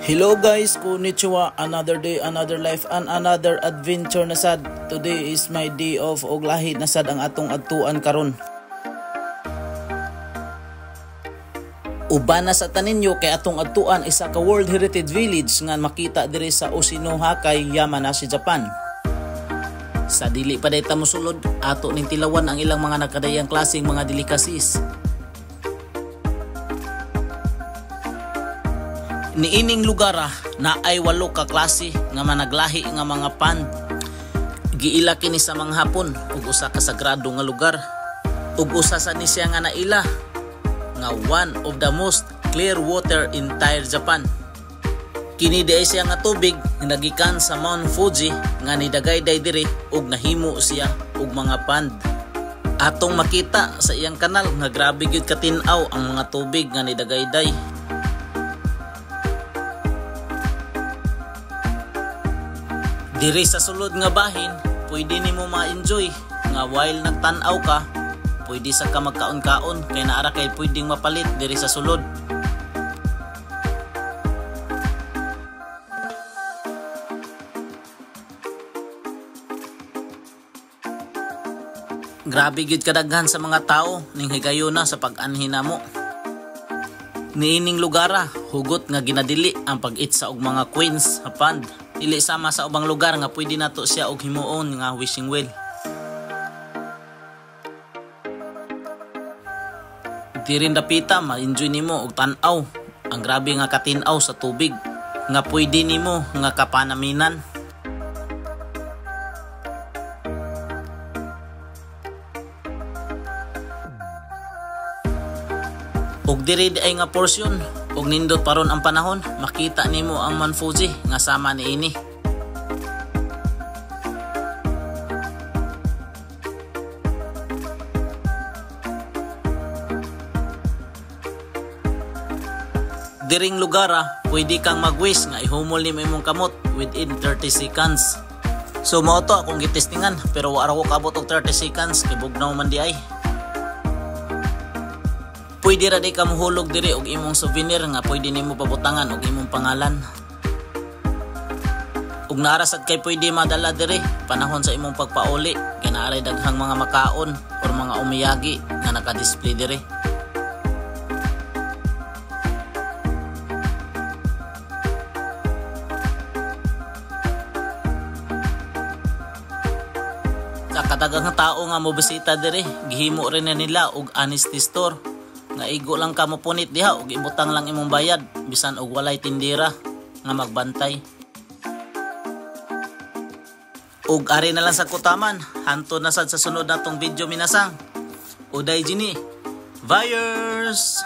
Hello guys, konnichiwa. Another day, another life, and another adventure na sad. Today is my day off og lahi na sad ang atong adtuan karon. Uban na sa taninyo kay atong adtuan isa ka World Heritage Village nga makita diri sa Osinoha kay Yamanashi, Japan. Sa dili pa day ta mosulod, ato ning tilawan ang ilang mga nagkadayang klaseng mga delicacies. Niining lugar na ay 8 ka klase nga managlahi nga mga pond. Giila kini sa mga Hapon ug usa ka sagrado nga lugar. Ug usa sa ni siya nga naila nga one of the most clear water in entire Japan. Kini diay siya nga tubig nga nagikan sa Mount Fuji nga nidagayday diri ug nahimo siya og mga pond. Atong makita sa iyang kanal nga grabe gyud katin-aw ang mga tubig nga nidagayday. Diri sa sulod nga bahin, pwede nimo ma-enjoy nga while nagtan-aw ka, pwede sa ka magkaon-kaon kay naara kay pwedeng mapalit diri sa sulod. Grabe gyud kadaghan sa mga tao ning higayuna sa pag-anhin namo. Niining lugar hugot nga ginadili ang pag-eat sa og mga queens sa pond. Dili sama sa ubang lugar nga pwede nato siya og himuon nga wishing well. Dirin dapita ma-enjoy nimo og tan-aw ang grabe nga katin-aw sa tubig nga pwede nimo nga kapanaminan. Ug diri ay nga portion ug nindot paron ang panahon, makita nimo ang Mount Fuji nga sama niini. Diring lugar pwede kang mag-wish nga ihumol nimo imong kamot within 30 seconds. So mao to akong gitestingan pero wa ra ko kabot og 30 seconds kay bugnaw man di ay. Pwede ra di ka mohulog diri og imong souvenir nga pwede nimo pabutangan og imong pangalan. Ug naara sad kay pwede madala diri panahon sa imong pagpauli kay naaray daghang mga makaon or mga umiyagi nga naka-display diri. Sa kadaghang tao nga mobisita diri, gihimo rin na nila og honesty store. Nga igo lang ka mo punit diha ug ibutang lang imong bayad bisan og walay tindira nga magbantay. Ug ari na lang sa kutaman, hanto na sad sa sunod natong video minasang. Uday jini. Buyers!